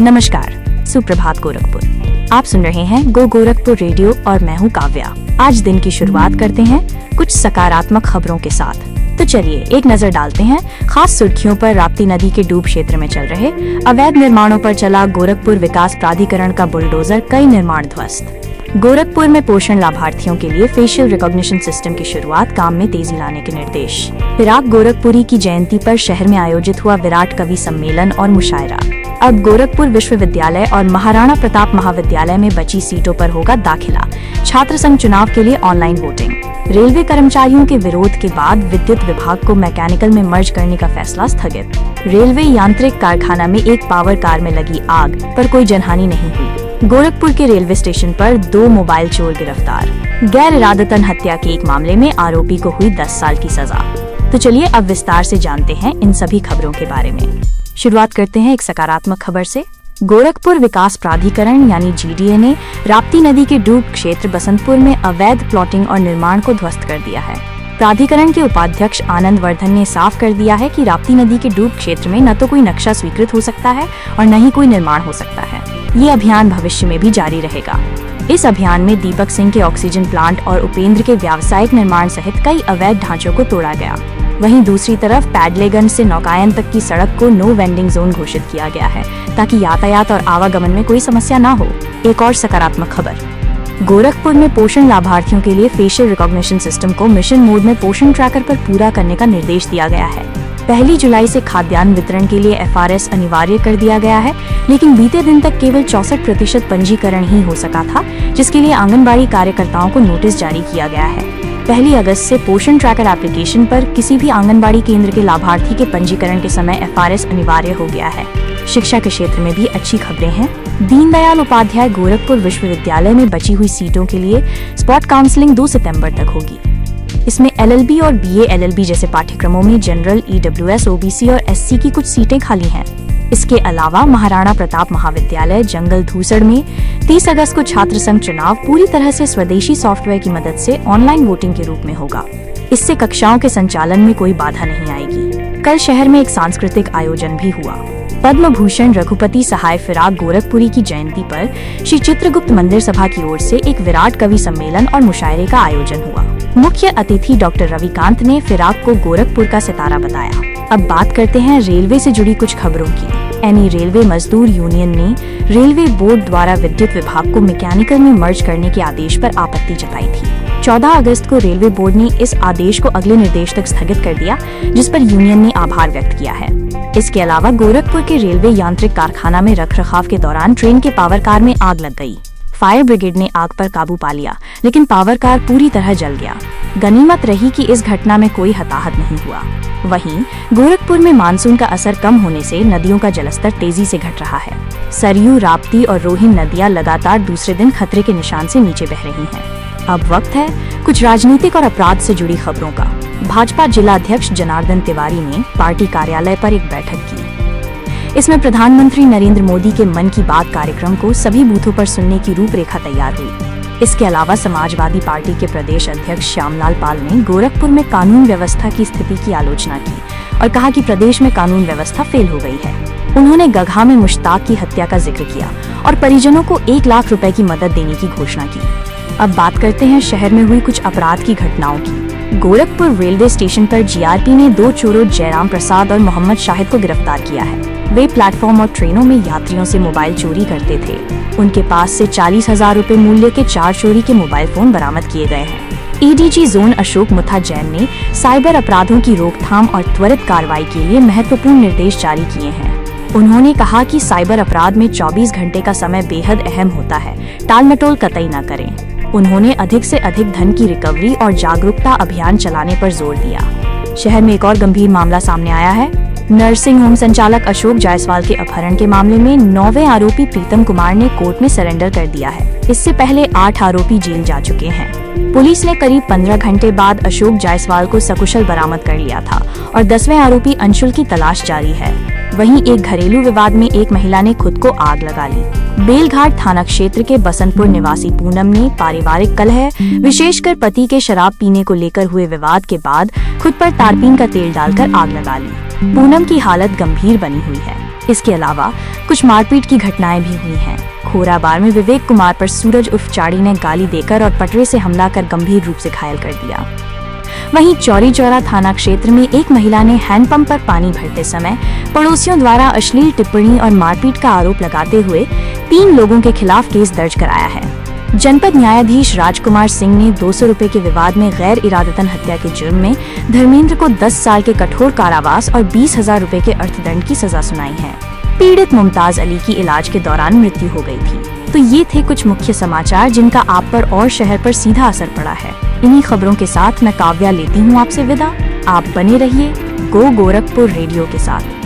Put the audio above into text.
नमस्कार, सुप्रभात गोरखपुर। आप सुन रहे हैं गो गोरखपुर रेडियो और मैं हूँ काव्या। आज दिन की शुरुआत करते हैं कुछ सकारात्मक खबरों के साथ। तो चलिए एक नजर डालते हैं खास सुर्खियों पर। राप्ती नदी के डूब क्षेत्र में चल रहे अवैध निर्माणों पर चला गोरखपुर विकास प्राधिकरण का बुलडोजर, कई निर्माण ध्वस्त। गोरखपुर में पोषण लाभार्थियों के लिए फेशियल रिकॉग्निशन सिस्टम की शुरुआत, काम में तेजी लाने के निर्देश। फिराक गोरखपुरी की जयंती पर शहर में आयोजित हुआ विराट कवि सम्मेलन और मुशायरा। अब गोरखपुर विश्वविद्यालय और महाराणा प्रताप महाविद्यालय में बची सीटों पर होगा दाखिला। छात्र संघ चुनाव के लिए ऑनलाइन वोटिंग। रेलवे कर्मचारियों के विरोध के बाद विद्युत विभाग को मैकेनिकल में मर्ज करने का फैसला स्थगित। रेलवे यांत्रिक कारखाना में एक पावर कार में लगी आग, पर कोई जनहानि नहीं हुई। गोरखपुर के रेलवे स्टेशन पर 2 मोबाइल चोर गिरफ्तार। गैर इरादतन हत्या के एक मामले में आरोपी को हुई 10 साल की सजा। तो चलिए अब विस्तार से जानते हैं इन सभी खबरों के बारे में। शुरुआत करते हैं एक सकारात्मक खबर से। गोरखपुर विकास प्राधिकरण यानी GDA ने राप्ती नदी के डूब क्षेत्र बसंतपुर में अवैध प्लॉटिंग और निर्माण को ध्वस्त कर दिया है। प्राधिकरण के उपाध्यक्ष आनंद वर्धन ने साफ कर दिया है कि राप्ती नदी के डूब क्षेत्र में न तो कोई नक्शा स्वीकृत हो सकता है और न ही कोई निर्माण हो सकता है। ये अभियान भविष्य में भी जारी रहेगा। इस अभियान में दीपक सिंह के ऑक्सीजन प्लांट और उपेंद्र के व्यावसायिक निर्माण सहित कई अवैध ढांचों को तोड़ा गया। वहीं दूसरी तरफ पैडलेगंज से नौकायन तक की सड़क को नो वेंडिंग जोन घोषित किया गया है, ताकि यातायात और आवागमन में कोई समस्या न हो। एक और सकारात्मक खबर, गोरखपुर में पोषण लाभार्थियों के लिए फेशियल रिकॉग्निशन सिस्टम को मिशन मोड में पोषण ट्रैकर पर पूरा करने का निर्देश दिया गया है। 1 जुलाई से खाद्यान्न वितरण के लिए FRS अनिवार्य कर दिया गया है, लेकिन बीते दिन तक केवल 64% पंजीकरण ही हो सका था, जिसके लिए आंगनबाड़ी कार्यकर्ताओं को नोटिस जारी किया गया है। 1 अगस्त से पोषण ट्रैकर एप्लीकेशन पर किसी भी आंगनबाड़ी केंद्र के लाभार्थी के पंजीकरण के समय FRS अनिवार्य हो गया है। शिक्षा के क्षेत्र में भी अच्छी खबरें हैं। दीनदयाल उपाध्याय गोरखपुर विश्वविद्यालय में बची हुई सीटों के लिए स्पॉट काउंसलिंग 2 सितंबर तक होगी। इसमें LLB और BA LLB जैसे पाठ्यक्रमों में जनरल, EWS, OBC और SC की कुछ सीटें खाली हैं। इसके अलावा महाराणा प्रताप महाविद्यालय जंगल धूसड़ में 30 अगस्त को छात्र संघ चुनाव पूरी तरह से स्वदेशी सॉफ्टवेयर की मदद से ऑनलाइन वोटिंग के रूप में होगा। इससे कक्षाओं के संचालन में कोई बाधा नहीं आएगी। कल शहर में एक सांस्कृतिक आयोजन भी हुआ। पद्म भूषण रघुपति सहाय फिराक गोरखपुरी की जयंती पर श्री चित्रगुप्त मंदिर सभा की ओर से एक विराट कवि सम्मेलन और मुशायरे का आयोजन हुआ। मुख्य अतिथि डॉक्टर रविकांत ने फिराक को गोरखपुर का सितारा बताया। अब बात करते हैं रेलवे से जुड़ी कुछ खबरों की। रेलवे मजदूर यूनियन ने रेलवे बोर्ड द्वारा विद्युत विभाग को मैकेनिकल में मर्ज करने के आदेश पर आपत्ति जताई थी। 14 अगस्त को रेलवे बोर्ड ने इस आदेश को अगले निर्देश तक स्थगित कर दिया, जिस पर यूनियन ने आभार व्यक्त किया है। इसके अलावा गोरखपुर के रेलवे यांत्रिक कारखाना में रखरखाव के दौरान ट्रेन के पावर कार में आग लग गई। फायर ब्रिगेड ने आग पर काबू पा लिया, लेकिन पावर कार पूरी तरह जल गया। गनीमत रही कि इस घटना में कोई हताहत नहीं हुआ। वहीं गोरखपुर में मानसून का असर कम होने से नदियों का जलस्तर तेजी से घट रहा है। सरयू, राप्ती और रोहिन नदियां लगातार दूसरे दिन खतरे के निशान से नीचे बह रही हैं। अब वक्त है कुछ राजनीतिक और अपराध से जुड़ी खबरों का। भाजपा जिला अध्यक्ष जनार्दन तिवारी ने पार्टी कार्यालय पर एक बैठक की। इसमें प्रधानमंत्री नरेंद्र मोदी के मन की बात कार्यक्रम को सभी बूथों पर सुनने की रूपरेखा तैयार हुई। इसके अलावा समाजवादी पार्टी के प्रदेश अध्यक्ष श्यामलाल पाल ने गोरखपुर में कानून व्यवस्था की स्थिति की आलोचना की और कहा कि प्रदेश में कानून व्यवस्था फेल हो गई है। उन्होंने गगहा में मुश्ताक की हत्या का जिक्र किया और परिजनों को 1 लाख रुपए की मदद देने की घोषणा की। अब बात करते हैं शहर में हुई कुछ अपराध की घटनाओं की। गोरखपुर रेलवे स्टेशन पर GRP ने 2 चोरों जयराम प्रसाद और मोहम्मद शाहिद को गिरफ्तार किया है। वे प्लेटफॉर्म और ट्रेनों में यात्रियों से मोबाइल चोरी करते थे। उनके पास से 40,000 रुपए मूल्य के 4 चोरी के मोबाइल फोन बरामद किए गए हैं। ADG जोन अशोक मुथा जैन ने साइबर अपराधों की रोकथाम और त्वरित कार्रवाई के लिए महत्वपूर्ण निर्देश जारी किए हैं। उन्होंने कहा कि साइबर अपराध में 24 घंटे का समय बेहद अहम होता है, टालमटोल कतई न करें। उन्होंने अधिक से अधिक धन की रिकवरी और जागरूकता अभियान चलाने पर जोर दिया। शहर में एक और गंभीर मामला सामने आया है। नर्सिंग होम संचालक अशोक जायसवाल के अपहरण के मामले में 9वें आरोपी प्रीतम कुमार ने कोर्ट में सरेंडर कर दिया है। इससे पहले 8 आरोपी जेल जा चुके हैं। पुलिस ने करीब 15 घंटे बाद अशोक जायसवाल को सकुशल बरामद कर लिया था और 10वें आरोपी अंशुल की तलाश जारी है। वहीं एक घरेलू विवाद में एक महिला ने खुद को आग लगा ली। बेलघाट थाना क्षेत्र के बसंतपुर निवासी पूनम ने पारिवारिक कलह, विशेषकर पति के शराब पीने को लेकर हुए विवाद के बाद खुद पर तारपीन का तेल डालकर आग लगा ली। पूनम की हालत गंभीर बनी हुई है। इसके अलावा कुछ मारपीट की घटनाएं भी हुई हैं। खोराबार में विवेक कुमार पर सूरज उर्फ चाड़ी ने गाली देकर और पटरे से हमला कर गंभीर रूप से घायल कर दिया। वहीं चौरी चौरा थाना क्षेत्र में एक महिला ने हैंडपंप पर पानी भरते समय पड़ोसियों द्वारा अश्लील टिप्पणी और मारपीट का आरोप लगाते हुए 3 लोगों के खिलाफ केस दर्ज कराया है। जनपद न्यायाधीश राजकुमार सिंह ने 200 रुपए के विवाद में गैर इरादतन हत्या के जुर्म में धर्मेंद्र को 10 साल के कठोर कारावास और 20,000 रुपए के अर्थदंड की सजा सुनाई है। पीड़ित मुमताज अली की इलाज के दौरान मृत्यु हो गई थी। तो ये थे कुछ मुख्य समाचार जिनका आप पर और शहर पर सीधा असर पड़ा है। इन्हीं खबरों के साथ मैं काव्या लेती हूँ आपसे विदा। आप बने रहिए गो गोरखपुर रेडियो के साथ।